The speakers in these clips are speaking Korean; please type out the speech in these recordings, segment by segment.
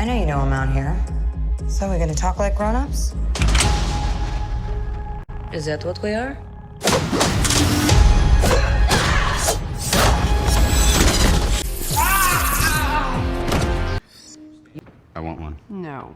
I know you know I'm out here. So we're gonna talk like grown-ups? Is that what we are? I want one. No.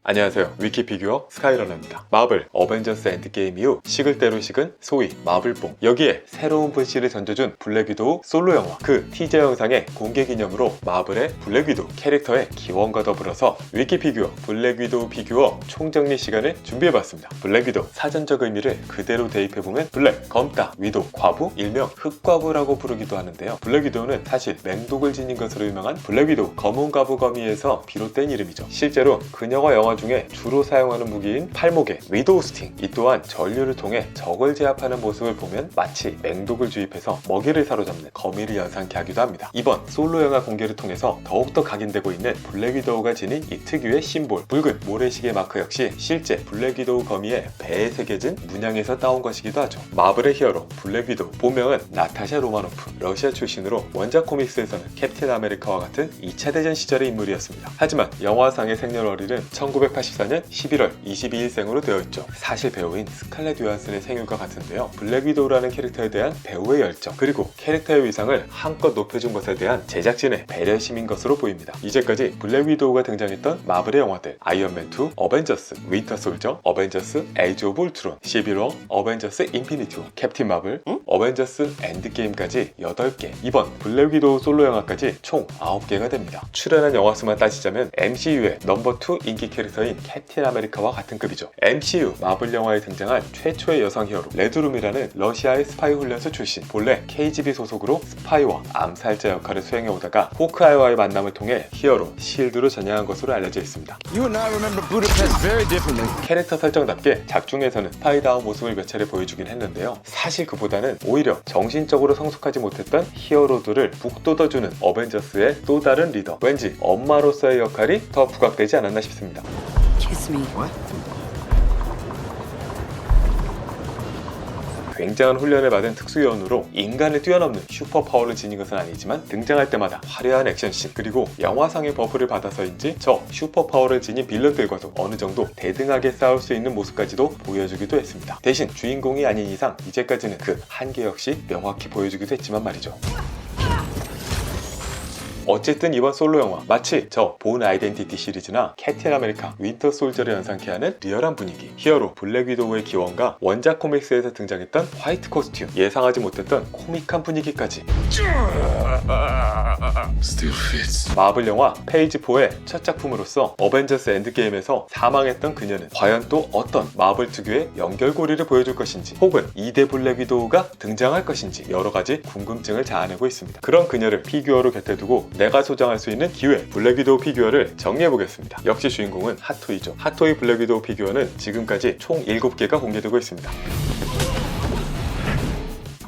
안녕하세요. 위키피규어 스카이러너입니다. 마블 어벤져스 엔드게임 이후 식을 대로 식은 소위 마블뽕, 여기에 새로운 분씨를 던져준 블랙 위도우 솔로 영화, 그 티저 영상의 공개 기념으로 마블의 블랙 위도우 캐릭터의 기원과 더불어서 위키피규어 블랙 위도우 피규어 총정리 시간을 준비해봤습니다. 블랙 위도우 사전적 의미를 그대로 대입해보면 블랙, 검다, 위도우, 과부, 일명 흑과부라고 부르기도 하는데요. 블랙 위도우는 사실 맹독을 지닌 것으로 유명한 블랙 위도우 검은 과부 거미에서 비롯된 이름이죠. 실제로 그녀가 영화 중에 주로 사용하는 무기인 팔목의 위도우 스팅, 이 또한 전류를 통해 적을 제압하는 모습을 보면 마치 맹독을 주입해서 먹이를 사로잡는 거미를 연상케 하기도 합니다. 이번 솔로 영화 공개를 통해서 더욱더 각인되고 있는 블랙 위도우가 지닌 이 특유의 심볼, 붉은 모래시계 마크 역시 실제 블랙 위도우 거미의 배에 새겨진 문양에서 따온 것이기도 하죠. 마블의 히어로 블랙 위도우, 본명은 나타샤 로마노프, 러시아 출신으로 원작 코믹스에서는 캡틴 아메리카와 같은 2차 대전 시절의 인물이었습니다. 하지만 영화상의 생년월일은 1984년 11월 22일생으로 되어 있죠. 사실 배우인 스칼렛 요한슨의 생일과 같은데요. 블랙 위도우라는 캐릭터에 대한 배우의 열정, 그리고 캐릭터의 위상을 한껏 높여준 것에 대한 제작진의 배려심인 것으로 보입니다. 이제까지 블랙 위도우가 등장했던 마블의 영화들, 아이언맨 2, 어벤져스, 윈터 솔저, 어벤져스, 에이지 오브 울트론, 시빌워, 어벤져스 인피니티 워, 캡틴 마블, 어벤져스 엔드게임까지 8개, 이번 블랙 위도우 솔로 영화까지 총 9개가 됩니다. 출연한 영화 수만 따지자면 MCU의 넘버 2 인기 캐릭터인 캡틴 아메리카와 같은 급이죠. MCU 마블 영화에 등장한 최초의 여성 히어로 레드룸이라는 러시아의 스파이 훈련소 출신, 본래 KGB 소속으로 스파이와 암살자 역할을 수행해오다가 호크아이와의 만남을 통해 히어로 실드로 전향한 것으로 알려져 있습니다. You and I remember Budapest very differently. 캐릭터 설정답게 작중에서는 스파이다운 모습을 몇 차례 보여주긴 했는데요. 사실 그보다는 오히려 정신적으로 성숙하지 못했던 히어로들을 북돋아주는 어벤져스의 또 다른 리더, 왠지 엄마로서의 역할이 더 부각되지 않았나 싶습니다. Kiss me. What? 굉장한 훈련을 받은 특수요원으로 인간을 뛰어넘는 슈퍼파워를 지닌 것은 아니지만 등장할 때마다 화려한 액션씬, 그리고 영화상의 버프를 받아서인지 저 슈퍼파워를 지닌 빌런들과도 어느 정도 대등하게 싸울 수 있는 모습까지도 보여주기도 했습니다. 대신 주인공이 아닌 이상 이제까지는 그 한계 역시 명확히 보여주기도 했지만 말이죠. 어쨌든 이번 솔로 영화, 마치 저 본 아이덴티티 시리즈나 캡틴 아메리카, 윈터 솔저를 연상케 하는 리얼한 분위기, 히어로 블랙 위도우의 기원과 원작 코믹스에서 등장했던 화이트 코스튬, 예상하지 못했던 코믹한 분위기까지. Still fits. 마블 영화 페이지 4의 첫 작품으로서 어벤져스 엔드게임에서 사망했던 그녀는 과연 또 어떤 마블 특유의 연결고리를 보여줄 것인지, 혹은 2대 블랙 위도우가 등장할 것인지 여러가지 궁금증을 자아내고 있습니다. 그런 그녀를 피규어로 곁에 두고 내가 소장할 수 있는 기회, 블랙 위도우 피규어를 정리해보겠습니다. 역시 주인공은 핫토이죠. 핫토이 블랙 위도우 피규어는 지금까지 총 7개가 공개되고 있습니다.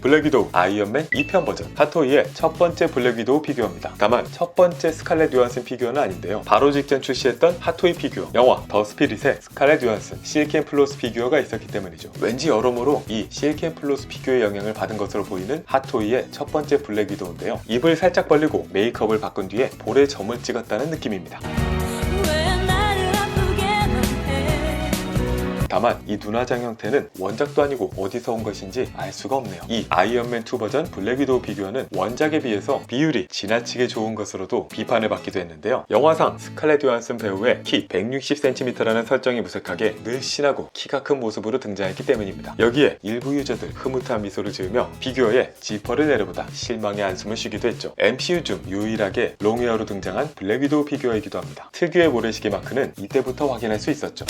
블랙 위도우 아이언맨 2편 버전, 핫토이의 첫 번째 블랙 위도우 피규어입니다. 다만 첫 번째 스칼렛 요한슨 피규어는 아닌데요. 바로 직전 출시했던 핫토이 피규어, 영화 더 스피릿의 스칼렛 요한슨, 실켄플로스 피규어가 있었기 때문이죠. 왠지 여러모로 이 실켄플로스 피규어의 영향을 받은 것으로 보이는 핫토이의 첫 번째 블랙 위도우인데요. 입을 살짝 벌리고 메이크업을 바꾼 뒤에 볼에 점을 찍었다는 느낌입니다. 다만 이 눈화장 형태는 원작도 아니고 어디서 온 것인지 알 수가 없네요. 이 아이언맨 2 버전 블랙 위도우 피규어는 원작에 비해서 비율이 지나치게 좋은 것으로도 비판을 받기도 했는데요. 영화상 스칼렛 요한슨 배우의 키 160cm라는 설정이 무색하게 늘씬하고 키가 큰 모습으로 등장했기 때문입니다. 여기에 일부 유저들 흐뭇한 미소를 지으며 피규어에 지퍼를 내려보다 실망의 한숨을 쉬기도 했죠. MCU 중 유일하게 롱웨어로 등장한 블랙 위도우 피규어이기도 합니다. 특유의 모래시계 마크는 이때부터 확인할 수 있었죠.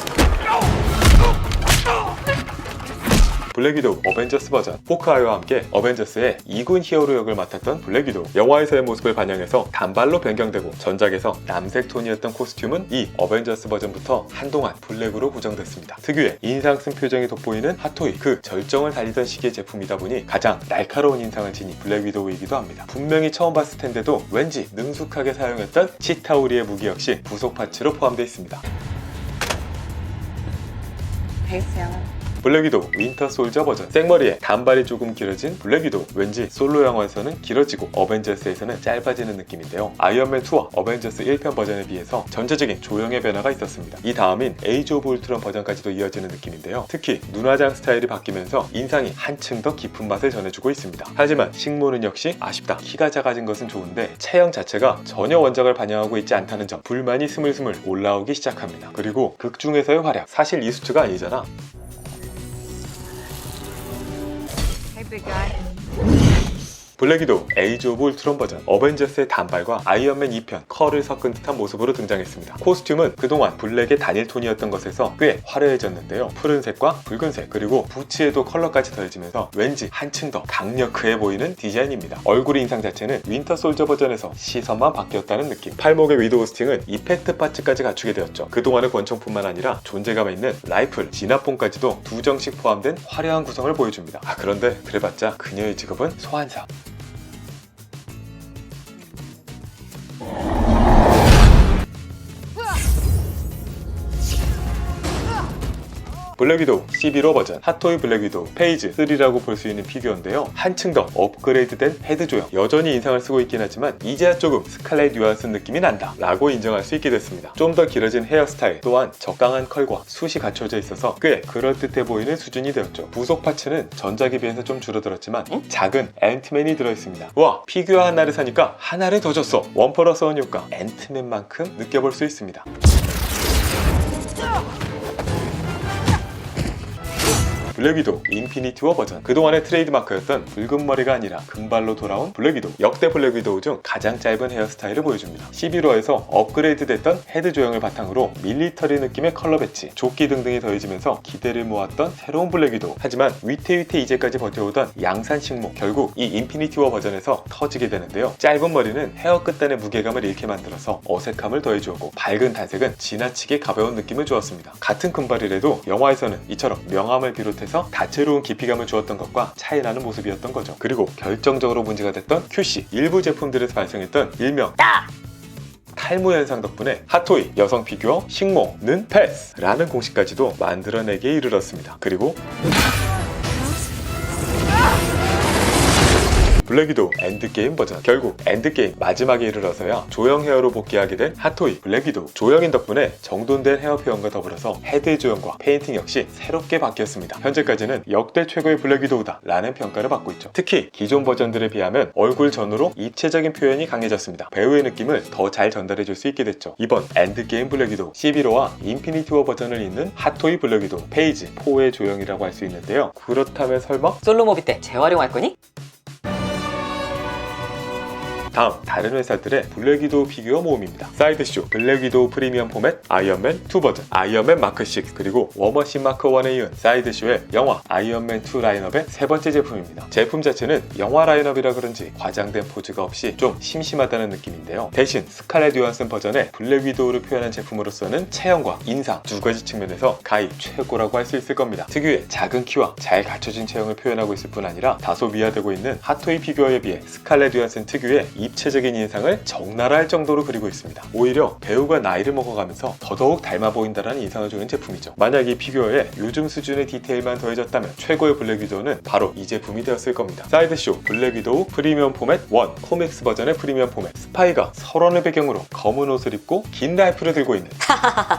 블랙 위도우 어벤져스 버전, 호크아이와 함께 어벤져스의 2군 히어로 역을 맡았던 블랙 위도우, 영화에서의 모습을 반영해서 단발로 변경되고 전작에서 남색 톤이었던 코스튬은 이 어벤져스 버전부터 한동안 블랙으로 고정됐습니다. 특유의 인상 쓴 표정이 돋보이는 핫토이, 그 절정을 달리던 시기의 제품이다 보니 가장 날카로운 인상을 지닌 블랙 위도우이기도 합니다. 분명히 처음 봤을 텐데도 왠지 능숙하게 사용했던 치타우리의 무기 역시 부속 파츠로 포함되어 있습니다. Hey, Sam. 블랙 위도우 윈터 솔저 버전. 생머리에 단발이 조금 길어진 블랙 위도우. 왠지 솔로 영화에서는 길어지고 어벤져스에서는 짧아지는 느낌인데요. 아이언맨 2와 어벤져스 1편 버전에 비해서 전체적인 조형의 변화가 있었습니다. 이 다음인 에이지 오브 울트론 버전까지도 이어지는 느낌인데요. 특히 눈화장 스타일이 바뀌면서 인상이 한층 더 깊은 맛을 전해주고 있습니다. 하지만 식모는 역시 아쉽다. 키가 작아진 것은 좋은데 체형 자체가 전혀 원작을 반영하고 있지 않다는 점, 불만이 스물스물 올라오기 시작합니다. 그리고 극 중에서의 활약, 사실 이 수트가 아니잖아. Hey, big guy. 블랙 위도우 에이지 오브 울트론 버전. 어벤져스의 단발과 아이언맨 2편 컬을 섞은 듯한 모습으로 등장했습니다. 코스튬은 그동안 블랙의 단일 톤이었던 것에서 꽤 화려해졌는데요. 푸른색과 붉은색 그리고 부츠에도 컬러까지 더해지면서 왠지 한층 더 강력해 보이는 디자인입니다. 얼굴 인상 자체는 윈터 솔저 버전에서 시선만 바뀌었다는 느낌. 팔목의 위도우 스팅은 이펙트 파츠까지 갖추게 되었죠. 그동안의 권총뿐만 아니라 존재감 있는 라이플, 진압봉까지도 2정씩 포함된 화려한 구성을 보여줍니다. 그런데 그래봤자 그녀의 직업은 소환사. 블랙 위도우 11호 버전. 핫토이 블랙 위도우 페이즈 3라고 볼 수 있는 피규어인데요. 한층 더 업그레이드된 헤드 조형. 여전히 인상을 쓰고 있긴 하지만 이제야 조금 스칼렛 요한슨 느낌이 난다 라고 인정할 수 있게 됐습니다. 좀 더 길어진 헤어스타일 또한 적당한 컬과 숱이 갖춰져 있어서 꽤 그럴듯해 보이는 수준이 되었죠. 부속 파츠는 전작에 비해서 좀 줄어들었지만 작은 앤트맨이 들어있습니다. 와, 피규어 하나를 사니까 하나를 더 줬어. 원 플러스 원 효과 앤트맨만큼 느껴볼 수 있습니다. 블랙 위도우 인피니티 워 버전. 그동안의 트레이드마크였던 붉은 머리가 아니라 금발로 돌아온 블랙 위도우. 역대 블랙 위도우 중 가장 짧은 헤어스타일을 보여줍니다. 11호에서 업그레이드 됐던 헤드 조형을 바탕으로 밀리터리 느낌의 컬러 배치, 조끼 등등이 더해지면서 기대를 모았던 새로운 블랙 위도우. 하지만 위태위태 이제까지 버텨오던 양산 식모, 결국 이 인피니티 워 버전에서 터지게 되는데요. 짧은 머리는 헤어 끝단의 무게감을 잃게 만들어서 어색함을 더해주었고, 밝은 단색은 지나치게 가벼운 느낌을 주었습니다. 같은 금발이라도 영화에서는 이처럼 명암을 비롯해서 다채로운 깊이감을 주었던 것과 차이나는 모습이었던 거죠. 그리고 결정적으로 문제가 됐던 QC, 일부 제품들에서 발생했던 일명 탈모 현상 덕분에 핫토이 여성 피규어 식모는 패스라는 공식까지도 만들어내기에 이르렀습니다. 그리고 블랙 위도우 엔드게임 버전. 결국 엔드게임 마지막에 이르러서야 조형 헤어로 복귀하게 된 핫토이 블랙 위도우. 조형인 덕분에 정돈된 헤어 표현과 더불어서 헤드 조형과 페인팅 역시 새롭게 바뀌었습니다. 현재까지는 역대 최고의 블랙 위도우다 라는 평가를 받고 있죠. 특히 기존 버전들에 비하면 얼굴 전후로 입체적인 표현이 강해졌습니다. 배우의 느낌을 더 잘 전달해 줄 수 있게 됐죠. 이번 엔드게임 블랙 위도우 11호와 인피니티 워 버전을 잇는 핫토이 블랙 위도우 페이지 4의 조형이라고 할 수 있는데요. 그렇다면 설마 솔로 모비 때 재활용할 거니? 다음 다른 회사들의 블랙 위도우 피규어 모음입니다. 사이드쇼 블랙 위도우 프리미엄 포맷 아이언맨 2 버전, 아이언맨 마크 6, 그리고 워머신 마크 1에 이은 사이드쇼의 영화 아이언맨 2 라인업의 세 번째 제품입니다. 제품 자체는 영화 라인업이라 그런지 과장된 포즈가 없이 좀 심심하다는 느낌인데요. 대신 스칼렛 요한슨 버전의 블랙 위도우를 표현한 제품으로서는 체형과 인상 두 가지 측면에서 가히 최고라고 할 수 있을 겁니다. 특유의 작은 키와 잘 갖춰진 체형을 표현하고 있을 뿐 아니라 다소 미화되고 있는 핫토이 피규어에 비해 스칼렛 요한슨 특유의 입체적인 인상을 적나라할 정도로 그리고 있습니다. 오히려 배우가 나이를 먹어가면서 더더욱 닮아 보인다는 인상을 주는 제품이죠. 만약 이 피규어에 요즘 수준의 디테일만 더해졌다면 최고의 블랙 위도우는 바로 이 제품이 되었을 겁니다. 사이드쇼 블랙 위도우 프리미엄 포맷 1 코믹스 버전의 프리미엄 포맷. 스파이가 설원을 배경으로 검은 옷을 입고 긴 라이플을 들고 있는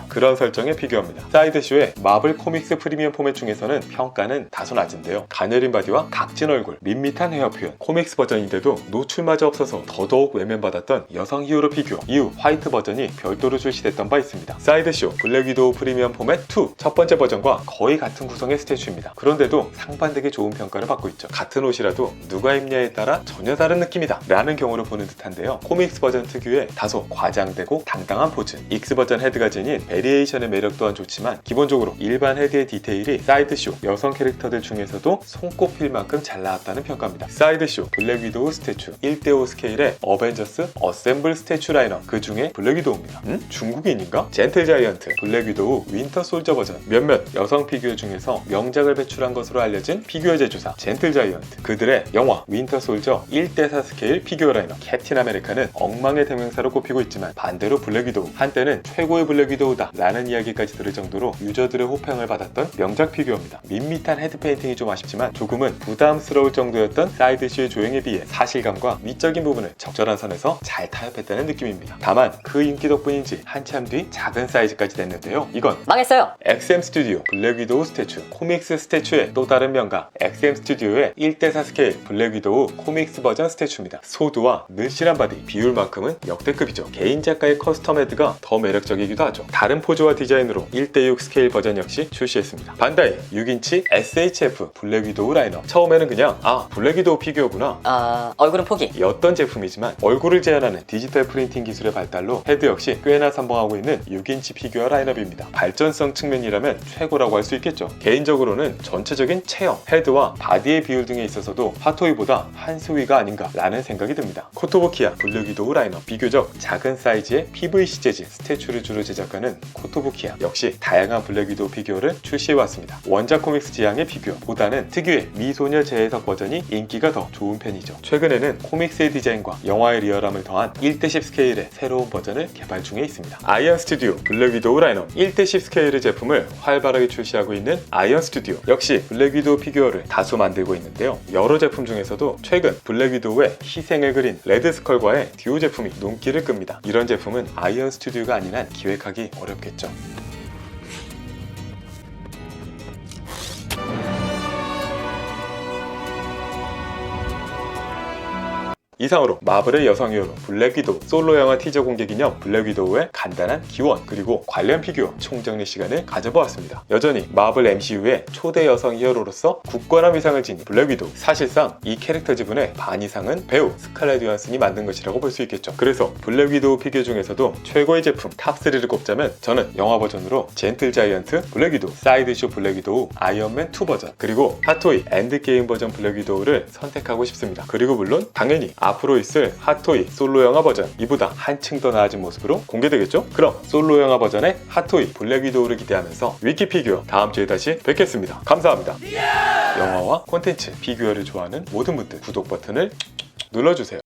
그런 설정의 피규어입니다. 사이드쇼의 마블 코믹스 프리미엄 포맷 중에서는 평가는 다소 낮은데요. 가녀린 바디와 각진 얼굴, 밋밋한 헤어 표현, 코믹스 버전인데도 노출마저 없어서 더더욱 외면받았던 여성 히어로 피규어. 이후 화이트 버전이 별도로 출시됐던 바 있습니다. 사이드쇼 블랙 위도우 프리미엄 포맷 2 첫 번째 버전과 거의 같은 구성의 스태츄입니다. 그런데도 상반되게 좋은 평가를 받고 있죠. 같은 옷이라도 누가 입냐에 따라 전혀 다른 느낌이다 라는 경우를 보는 듯한데요. 코믹스 버전 특유의 다소 과장되고 당당한 포즈, 익스 버전 헤드가 지닌 베리에이션의 매력 또한 좋지만 기본적으로 일반 헤드의 디테일이 사이드쇼 여성 캐릭터들 중에서도 손꼽힐 만큼 잘 나왔다는 평가입니다. 사이드쇼 블랙 위도우 스태츄 1:5 스케일의 스케일의 어벤져스 어셈블 스태츄 라인업, 그 중에 블랙 위도우입니다. 중국인인가? 젠틀 자이언트, 블랙 위도우 윈터 솔저 버전. 몇몇 여성 피규어 중에서 명작을 배출한 것으로 알려진 피규어 제조사 젠틀 자이언트, 그들의 영화 윈터 솔저 1대4 스케일 피규어 라인업. 캡틴 아메리카는 엉망의 대명사로 꼽히고 있지만 반대로 블랙 위도우, 한때는 최고의 블랙 위도우다 라는 이야기까지 들을 정도로 유저들의 호평을 받았던 명작 피규어입니다. 밋밋한 헤드 페인팅이 좀 아쉽지만 조금은 부담스러울 정도였던 사이드쇼의 조형에 비해 사실감과 미적인 부분을 적절한 선에서 잘 타협했다는 느낌입니다. 다만 그 인기 덕분인지 한참 뒤 작은 사이즈까지 됐는데요. 이건 망했어요. XM 스튜디오 블랙 위도우 스태츄, 코믹스 스태츄의 또 다른 명가 XM 스튜디오의 1대4 스케일 블랙 위도우 코믹스 버전 스태츄입니다. 소두와 늘씬한 바디, 비율만큼은 역대급이죠. 개인 작가의 커스텀 헤드가 더 매력적이기도 하죠. 다른 포즈와 디자인으로 1대6 스케일 버전 역시 출시했습니다. 반다이 6인치 SHF 블랙 위도우 라인업. 처음에는 그냥 블랙 위도우 피규어구나 얼굴은 포기. 였던 제품이지만 얼굴을 재현하는 디지털 프린팅 기술의 발달로 헤드 역시 꽤나 선봉하고 있는 6인치 피규어 라인업입니다. 발전성 측면이라면 최고라고 할 수 있겠죠. 개인적으로는 전체적인 체형, 헤드와 바디의 비율 등에 있어서도 핫토이보다 한 수위가 아닌가 라는 생각이 듭니다. 코토부키야 블랙 위도우 라인업. 비교적 작은 사이즈의 PVC 재질 스태츄를 주로 제작하는 코토부키야 역시 다양한 블랙 위도우 피규어를 출시해왔습니다. 원작 코믹스 지향의 피규어보다는 특유의 미소녀 재해석 버전이 인기가 더 좋은 편이죠. 최근에는 코믹스의 디자인과 영화의 리얼함을 더한 1대10 스케일의 새로운 버전을 개발 중에 있습니다. 아이언 스튜디오 블랙 위도우 라인업. 1대10 스케일의 제품을 활발하게 출시하고 있는 아이언 스튜디오 역시 블랙 위도우 피규어를 다수 만들고 있는데요. 여러 제품 중에서도 최근 블랙 위도우의 희생을 그린 레드 스컬과의 듀오 제품이 눈길을 끕니다. 이런 제품은 아이언 스튜디오가 아닌 한 기획하기 어렵겠죠. 이상으로 마블의 여성 히어로 블랙 위도우 솔로 영화 티저 공개 기념 블랙 위도우의 간단한 기원 그리고 관련 피규어 총정리 시간을 가져보았습니다. 여전히 마블 MCU의 초대 여성 히어로로서 굳건한 위상을 지닌 블랙 위도우. 사실상 이 캐릭터 지분의 반 이상은 배우 스칼렛 요한슨이 만든 것이라고 볼 수 있겠죠. 그래서 블랙 위도우 피규어 중에서도 최고의 제품 탑3를 꼽자면 저는 영화 버전으로 젠틀 자이언트 블랙 위도우, 사이드쇼 블랙 위도우, 아이언맨 2 버전, 그리고 핫토이 엔드게임 버전 블랙 위도우를 선택하고 싶습니다. 그리고 물론 당연히 앞으로 있을 핫토이 솔로 영화 버전, 이보다 한층 더 나아진 모습으로 공개되겠죠? 그럼 솔로 영화 버전의 핫토이 블랙 위도우를 기대하면서 위키피규어 다음 주에 다시 뵙겠습니다. 감사합니다. 영화와 콘텐츠, 피규어를 좋아하는 모든 분들 구독 버튼을 눌러주세요.